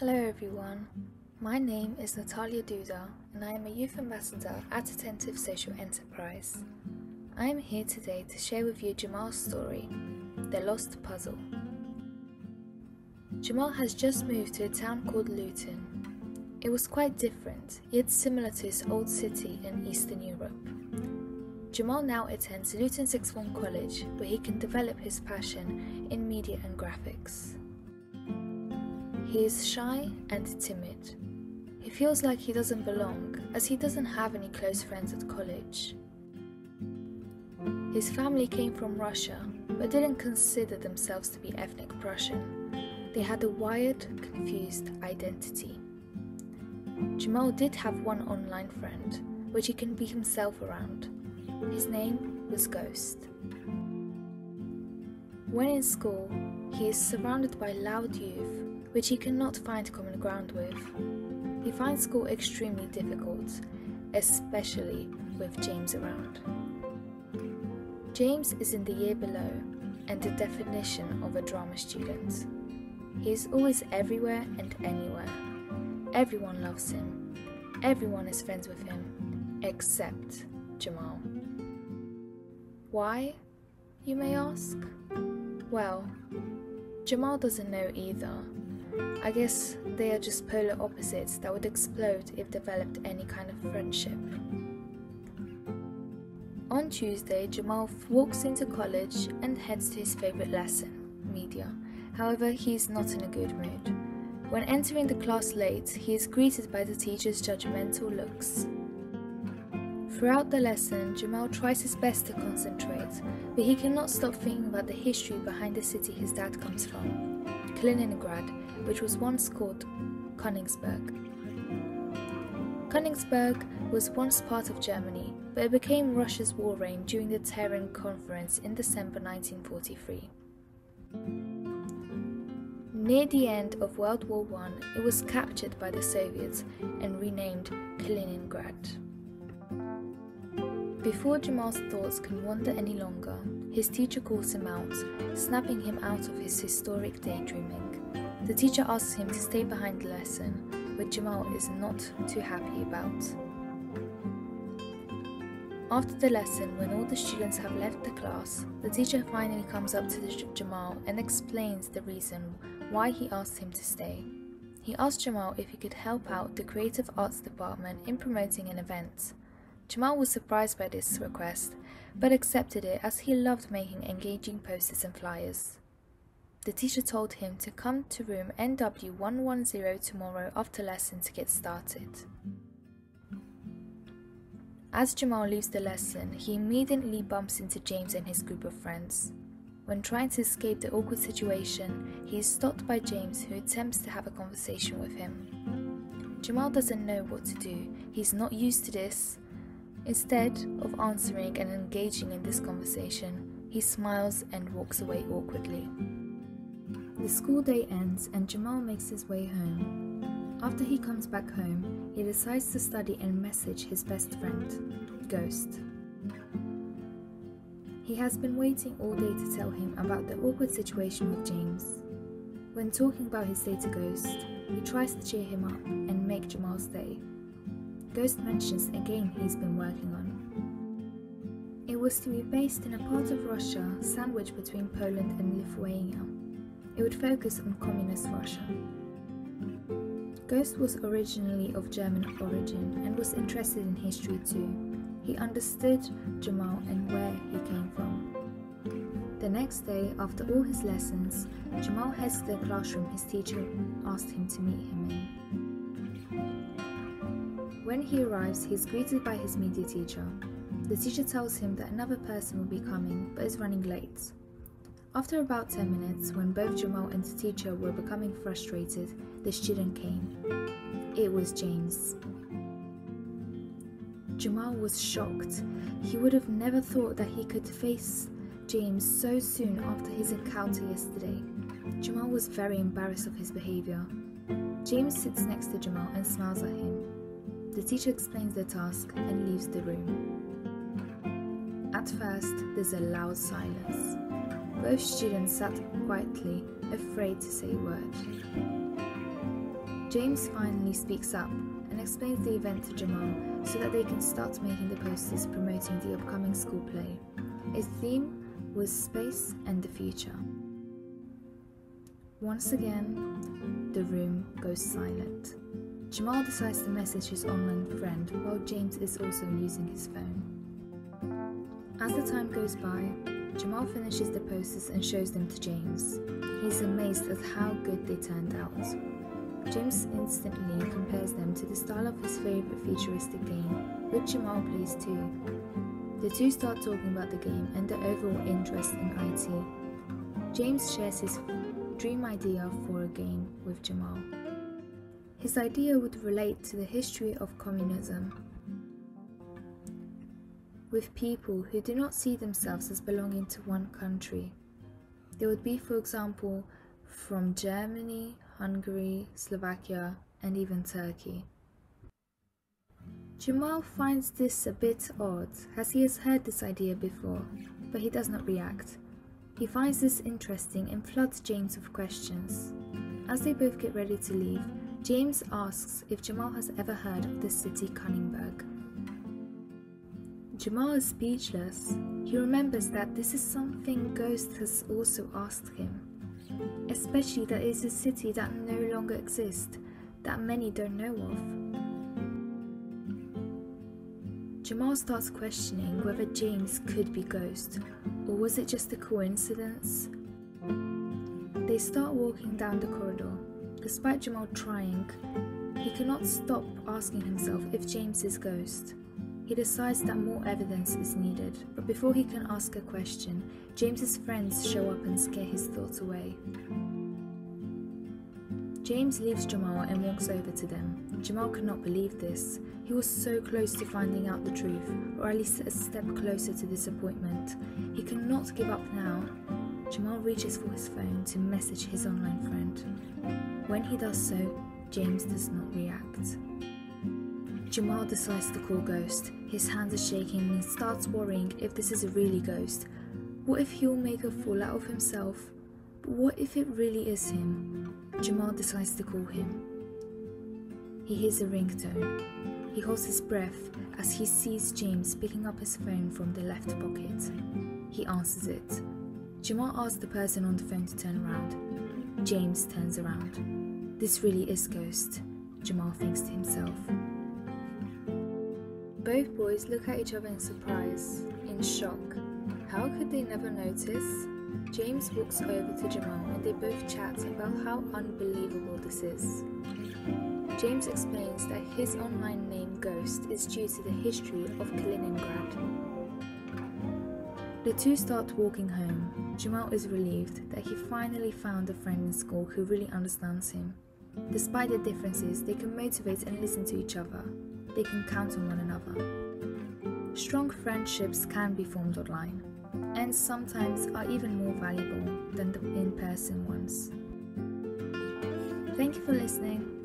Hello everyone, my name is Natalia Duda and I am a Youth Ambassador at Attentive Social Enterprise. I am here today to share with you Jamal's story, The Lost Puzzzle. Jamal has just moved to a town called Luton. It was quite different, yet similar to his old city in Eastern Europe. Jamal now attends Luton Sixth Form College where he can develop his passion in media and graphics. He is shy and timid. He feels like he doesn't belong as he doesn't have any close friends at college. His family came from Russia but didn't consider themselves to be ethnic Prussian. They had a wired, confused identity. Jamal did have one online friend, which he can be himself around. His name was Ghost. When in school, he is surrounded by loud youth which he cannot find common ground with. He finds school extremely difficult, especially with James around. James is in the year below and the definition of a drama student. He is always everywhere and anywhere. Everyone loves him. Everyone is friends with him, except Jamal. Why, you may ask? Well, Jamal doesn't know either. I guess they are just polar opposites that would explode if developed any kind of friendship. On Tuesday, Jamal walks into college and heads to his favourite lesson, media. However, he is not in a good mood. When entering the class late, he is greeted by the teacher's judgmental looks. Throughout the lesson, Jamal tries his best to concentrate, but he cannot stop thinking about the history behind the city his dad comes from, Kaliningrad, which was once called Königsberg. Königsberg was once part of Germany, but it became Russia's war reign during the Tehran Conference in December 1943. Near the end of World War I, it was captured by the Soviets and renamed Kaliningrad. Before Jamal's thoughts can wander any longer, his teacher calls him out, snapping him out of his historic daydreaming. The teacher asks him to stay behind the lesson, which Jamal is not too happy about. After the lesson, when all the students have left the class, the teacher finally comes up to Jamal and explains the reason why he asked him to stay. He asked Jamal if he could help out the Creative Arts Department in promoting an event. Jamal was surprised by this request, but accepted it as he loved making engaging posters and flyers. The teacher told him to come to room NW110 tomorrow after lesson to get started. As Jamal leaves the lesson, he immediately bumps into James and his group of friends. When trying to escape the awkward situation, he is stopped by James, who attempts to have a conversation with him. Jamal doesn't know what to do. He's not used to this. Instead of answering and engaging in this conversation, he smiles and walks away awkwardly. The school day ends and Jamal makes his way home. After he comes back home, he decides to study and message his best friend, Ghost. He has been waiting all day to tell him about the awkward situation with James. When talking about his day to Ghost, he tries to cheer him up and make Jamal's day. Ghost mentions a game he's been working on. It was to be based in a part of Russia sandwiched between Poland and Lithuania. It would focus on communist Russia. Ghost was originally of German origin and was interested in history too. He understood Jamal and where he came from. The next day, after all his lessons, Jamal heads to the classroom his teacher asked him to meet him in. When he arrives, he is greeted by his media teacher. The teacher tells him that another person will be coming but is running late. After about 10 minutes, when both Jamal and the teacher were becoming frustrated, the student came. It was James. Jamal was shocked. He would have never thought that he could face James so soon after his encounter yesterday. Jamal was very embarrassed of his behaviour. James sits next to Jamal and smiles at him. The teacher explains the task and leaves the room. At first, there's a loud silence. Both students sat quietly, afraid to say a word. James finally speaks up and explains the event to Jamal so that they can start making the posters promoting the upcoming school play. Its theme was space and the future. Once again, the room goes silent. Jamal decides to message his online friend while James is also using his phone. As the time goes by, Jamal finishes the posters and shows them to James. He's amazed at how good they turned out. James instantly compares them to the style of his favourite futuristic game, which Jamal plays too. The two start talking about the game and their overall interest in IT. James shares his dream idea for a game with Jamal. His idea would relate to the history of communism, with people who do not see themselves as belonging to one country. They would be, for example, from Germany, Hungary, Slovakia, and even Turkey. Jamal finds this a bit odd, as he has heard this idea before, but he does not react. He finds this interesting and floods James with questions. As they both get ready to leave, James asks if Jamal has ever heard of the city Cunningburg. Jamal is speechless. He remembers that this is something Ghost has also asked him, especially that it is a city that no longer exists, that many don't know of. Jamal starts questioning whether James could be Ghost, or was it just a coincidence? They start walking down the corridor. Despite Jamal trying, he cannot stop asking himself if James is Ghost. He decides that more evidence is needed, but before he can ask a question, James's friends show up and scare his thoughts away. James leaves Jamal and walks over to them. Jamal could not believe this. He was so close to finding out the truth, or at least a step closer to disappointment. He cannot give up now. Jamal reaches for his phone to message his online friend. When he does so, James does not react. Jamal decides to call Ghost. His hands are shaking and he starts worrying if this is a really Ghost. What if he'll make a fool out of himself? But what if it really is him? Jamal decides to call him. He hears a ringtone. He holds his breath as he sees James picking up his phone from the left pocket. He answers it. Jamal asks the person on the phone to turn around. James turns around. This really is Ghost, Jamal thinks to himself. Both boys look at each other in surprise, in shock. How could they never notice? James walks over to Jamal and they both chat about how unbelievable this is. James explains that his online name Ghost is due to the history of Kaliningrad. The two start walking home. Jamal is relieved that he finally found a friend in school who really understands him. Despite the differences, they can motivate and listen to each other. They can count on one another. Strong friendships can be formed online, and sometimes are even more valuable than the in-person ones. Thank you for listening.